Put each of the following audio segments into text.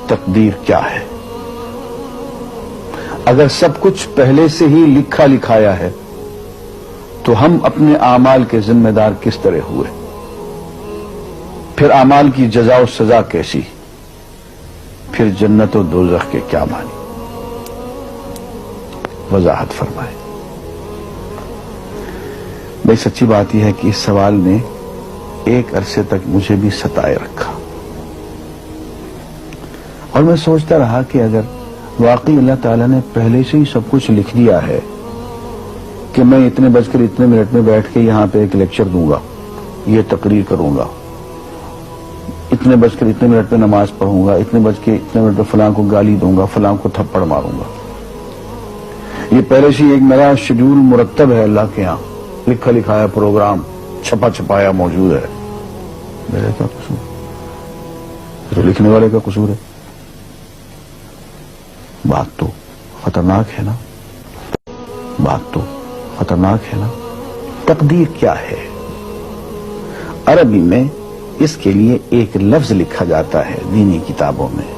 تقدیر کیا ہے؟ اگر سب کچھ پہلے سے ہی لکھا لکھایا ہے تو ہم اپنے اعمال کے ذمہ دار کس طرح ہوئے؟ پھر اعمال کی جزا و سزا کیسی؟ پھر جنت و دوزخ کے کیا معنی؟ وضاحت فرمائے۔ بھئی سچی بات یہ ہے کہ اس سوال نے ایک عرصے تک مجھے بھی ستائے رکھا، اور میں سوچتا رہا کہ اگر واقعی اللہ تعالیٰ نے پہلے سے ہی سب کچھ لکھ دیا ہے کہ میں اتنے بج کر اتنے منٹ میں بیٹھ کے یہاں پہ ایک لیکچر دوں گا، یہ تقریر کروں گا، اتنے بج کر اتنے منٹ پہ نماز پڑھوں گا، اتنے بج کے اتنے منٹ پہ فلاں کو گالی دوں گا، فلاں کو تھپڑ ماروں گا، یہ پہلے سے ایک میرا شیڈول مرتب ہے اللہ کے ہاں، لکھا لکھایا پروگرام چھپا چھپایا موجود ہے، میرا کیا قصور؟ تو لکھنے والے کا قصور ہے۔ بات تو خطرناک ہے نا، بات تو خطرناک ہے نا۔ تقدیر کیا ہے؟ عربی میں اس کے لیے ایک لفظ لکھا جاتا ہے دینی کتابوں میں،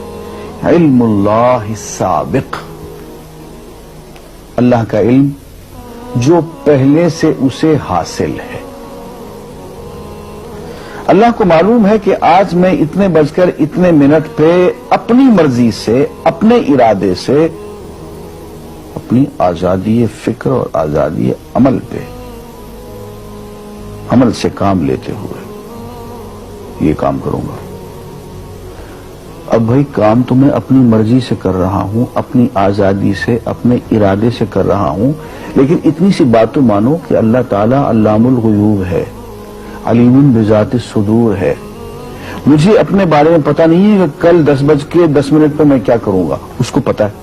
علم اللہ السابق، اللہ کا علم جو پہلے سے اسے حاصل ہے۔ اللہ کو معلوم ہے کہ آج میں اتنے بج کر اتنے منٹ پہ اپنی مرضی سے، اپنے ارادے سے، اپنی آزادی فکر اور آزادی عمل پہ، عمل سے کام لیتے ہوئے یہ کام کروں گا۔ اب بھائی کام تو میں اپنی مرضی سے کر رہا ہوں، اپنی آزادی سے، اپنے ارادے سے کر رہا ہوں، لیکن اتنی سی بات تو مانو کہ اللہ تعالیٰ علام الغیوب ہے، علیم بذات الصدور ہے۔ مجھے اپنے بارے میں پتا نہیں ہے کہ کل 10:10 پہ میں کیا کروں گا، اس کو پتا ہے۔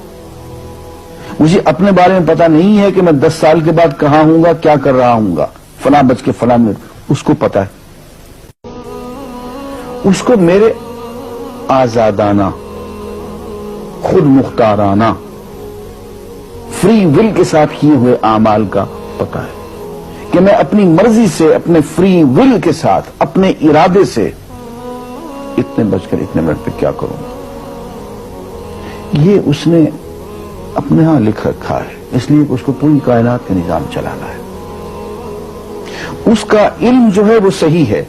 مجھے اپنے بارے میں پتا نہیں ہے کہ میں 10 سال کے بعد کہاں ہوں گا، کیا کر رہا ہوں گا، فلاں بج کے فلاں منٹ، اس کو پتا ہے۔ اس کو میرے آزادانہ، خود مختارانہ، فری ول کے ساتھ کیے ہوئے اعمال کا پتا ہے کہ میں اپنی مرضی سے، اپنے فری ول کے ساتھ، اپنے ارادے سے اتنے بج کر اتنے منٹ پہ کیا کروں گا۔ یہ اس نے اپنے ہاں لکھ رکھا ہے، اس لیے اس کو پوری کائنات کا نظام چلانا ہے۔ اس کا علم جو ہے وہ صحیح ہے،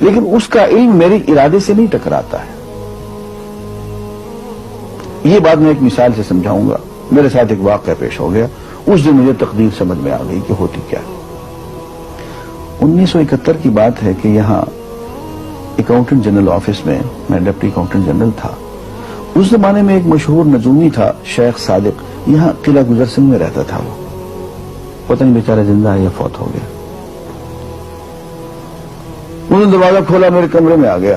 لیکن اس کا علم میرے ارادے سے نہیں ٹکراتا ہے۔ یہ بات میں ایک مثال سے سمجھاؤں گا۔ میرے ساتھ ایک واقعہ پیش ہو گیا، اس دن مجھے تقدیر سمجھ میں آ گئی کہ ہوتی کیا ہے۔ 1971 کی بات ہے کہ یہاں اکاؤنٹنٹ جنرل آفس میں ڈپٹی اکاؤنٹنٹ جنرل تھا۔ اس زمانے میں ایک مشہور نجومی تھا شیخ صادق، یہاں قلعہ گزر سنگھ میں رہتا تھا۔ وہ پتہ نہیں بیچارہ زندہ ہے یا فوت ہو گیا۔ انہوں نے دروازہ کھولا، میرے کمرے میں آ گیا۔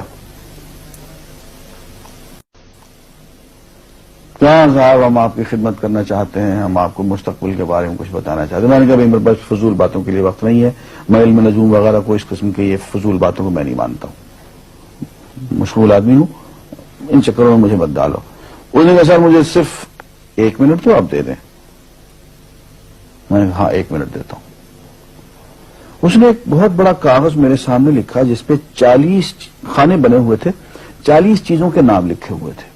کیا صاحب، ہم آپ کی خدمت کرنا چاہتے ہیں، ہم آپ کو مستقبل کے بارے میں کچھ بتانا چاہتے ہیں۔ میں نے کہا میرے پاس فضول باتوں کے لیے وقت نہیں ہے، میں علم نجوم وغیرہ کو، اس قسم کے یہ فضول باتوں کو میں نہیں مانتا ہوں، مشغول آدمی ہوں، ان چکروں میں مجھے مت ڈالو۔ اس نے کہا سر مجھے صرف 1 منٹ تو آپ دے دیں۔ میں نے کہا ہاں 1 منٹ دیتا ہوں۔ اس نے ایک بہت بڑا کاغذ میرے سامنے لکھا جس پہ 40 خانے بنے ہوئے تھے، 40 چیزوں کے نام لکھے ہوئے تھے،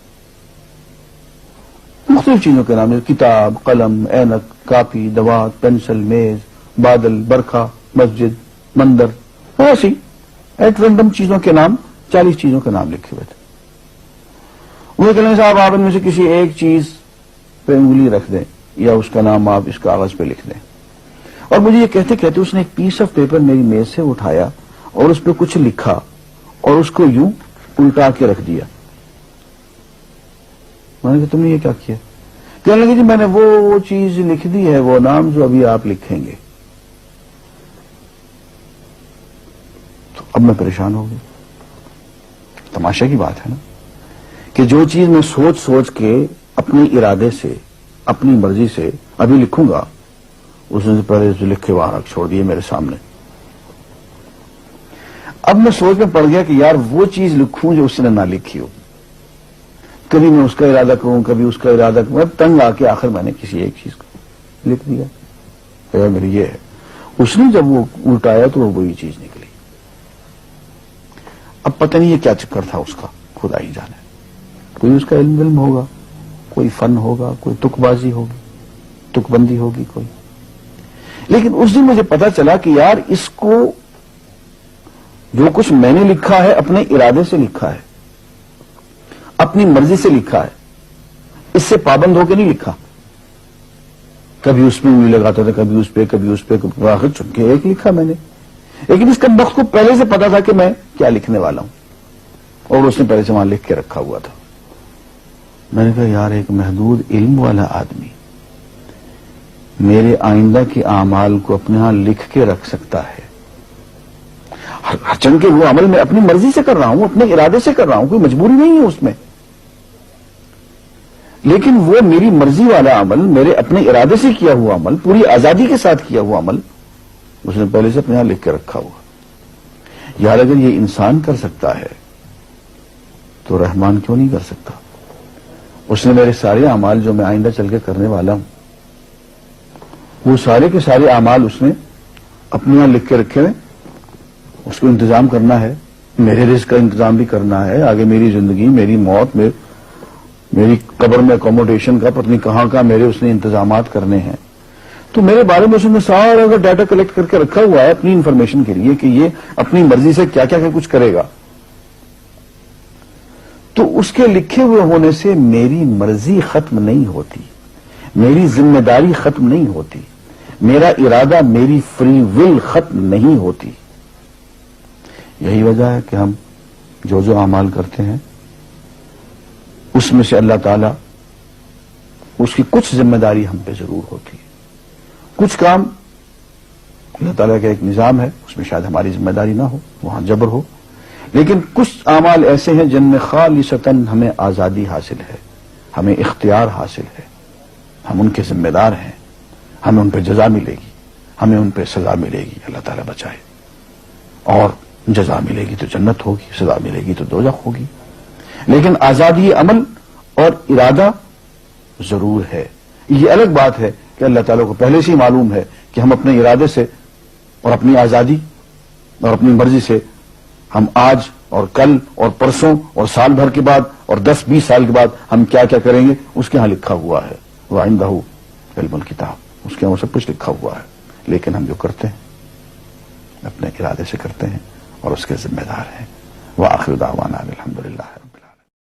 مختلف چیزوں کے نام، کتاب، قلم، اینک، کاپی، دوات، پینسل، میز، بادل، برکھا، مسجد، مندر، ایسی ایٹ رینڈم چیزوں کے نام، 40 چیزوں کے نام لکھے ہوئے تھے۔ وہ کہنے صاحب آپ ان میں سے کسی ایک چیز پہ انگلی رکھ دیں یا اس کا نام آپ اس کاغذ پہ لکھ دیں۔ اور مجھے یہ کہتے کہتے اس نے ایک پیس آف پیپر میری میز سے اٹھایا اور اس پہ کچھ لکھا اور اس کو یوں الٹا کے رکھ دیا۔ میں نے کہا تم نے یہ کیا کیا؟ کہنے لگے جی میں نے وہ چیز لکھ دی ہے، وہ نام جو ابھی آپ لکھیں گے۔ تو اب میں پریشان ہو گیا۔ تماشا کی بات ہے نا کہ جو چیز میں سوچ سوچ کے اپنے ارادے سے، اپنی مرضی سے ابھی لکھوں گا، اس نے پہلے جو لکھے وہاں رکھ چھوڑ دیے میرے سامنے۔ اب میں سوچ میں پڑ گیا کہ یار وہ چیز لکھوں جو اس نے نہ لکھی ہو۔ کبھی میں اس کا ارادہ کروں، کبھی اس کا ارادہ کروں، تنگ آ کے آخر میں نے کسی ایک چیز کو لکھ دیا کہ میری یہ ہے۔ اس نے جب وہ الٹایا تو وہ وہی چیز نکلی۔ اب پتہ نہیں یہ کیا چکر تھا اس کا، خدا ہی جانے۔ کوئی اس کا علم ہوگا، کوئی فن ہوگا، کوئی تک بازی ہوگی، تک بندی ہوگی کوئی. لیکن اس دن مجھے پتا چلا کہ یار اس کو جو کچھ میں نے لکھا ہے اپنے ارادے سے لکھا ہے، اپنی مرضی سے لکھا ہے، اس سے پابند ہو کے نہیں لکھا. کبھی اس میں انگلی لگاتا تھا، کبھی اس پہ آخر چن کے ایک لکھا میں نے. لیکن اس کم بخت کو پہلے سے پتا تھا کہ میں کیا لکھنے والا ہوں، اور اس نے پہلے سے وہاں لکھ کے رکھا ہوا تھا. میں نے کہا یار ایک محدود علم والا آدمی میرے آئندہ کے اعمال کو اپنے ہاں لکھ کے رکھ سکتا ہے. چن کے وہ عمل میں اپنی مرضی سے کر رہا ہوں، اپنے ارادے سے کر رہا ہوں، کوئی مجبوری نہیں ہے اس میں. لیکن وہ میری مرضی والا عمل، میرے اپنے ارادے سے کیا ہوا عمل، پوری آزادی کے ساتھ کیا ہوا عمل، اس نے پہلے سے اپنے یہاں لکھ کے رکھا ہوا. یار اگر یہ انسان کر سکتا ہے تو رحمان کیوں نہیں کر سکتا؟ اس نے میرے سارے اعمال جو میں آئندہ چل کے کرنے والا ہوں، وہ سارے کے سارے اعمال اس نے اپنے یہاں لکھ کے رکھے ہیں. اس کو انتظام کرنا ہے، میرے رزق کا انتظام بھی کرنا ہے، آگے میری زندگی، میری موت، میری قبر میں اکوموڈیشن کا پتہ نہیں کہاں میرے اس نے انتظامات کرنے ہیں. تو میرے بارے میں اس نے سارا اگر ڈیٹا کلیکٹ کر کے رکھا ہوا ہے اپنی انفارمیشن کے لیے کہ یہ اپنی مرضی سے کیا کیا کچھ کرے گا، تو اس کے لکھے ہوئے ہونے سے میری مرضی ختم نہیں ہوتی، میری ذمہ داری ختم نہیں ہوتی، میرا ارادہ، میری فری ول ختم نہیں ہوتی. یہی وجہ ہے کہ ہم جو اعمال کرتے ہیں اس میں سے اللہ تعالیٰ اس کی کچھ ذمہ داری ہم پہ ضرور ہوتی ہے. کچھ کام اللہ تعالیٰ کا ایک نظام ہے، اس میں شاید ہماری ذمہ داری نہ ہو، وہاں جبر ہو. لیکن کچھ اعمال ایسے ہیں جن میں خالصتاً ہمیں آزادی حاصل ہے، ہمیں اختیار حاصل ہے، ہم ان کے ذمہ دار ہیں، ہمیں ان پہ جزا ملے گی، ہمیں ان پہ سزا ملے گی، اللہ تعالیٰ بچائے. اور جزا ملے گی تو جنت ہوگی، سزا ملے گی تو دوزخ ہوگی. لیکن آزادی عمل اور ارادہ ضرور ہے. یہ الگ بات ہے کہ اللہ تعالیٰ کو پہلے سے ہی معلوم ہے کہ ہم اپنے ارادے سے اور اپنی آزادی اور اپنی مرضی سے ہم آج اور کل اور پرسوں اور سال بھر کے بعد اور 10-20 سال کے بعد ہم کیا کیا کریں گے اس کے ہاں لکھا ہوا ہے. وَعِندَهُ عِلْمُ الْكِتَابِ، اس کے ہاں وہ سب کچھ لکھا ہوا ہے. لیکن ہم جو کرتے ہیں اپنے ارادے سے کرتے ہیں اور اس کے ذمہ دار ہیں. وآخر دعوانا الحمدللہ.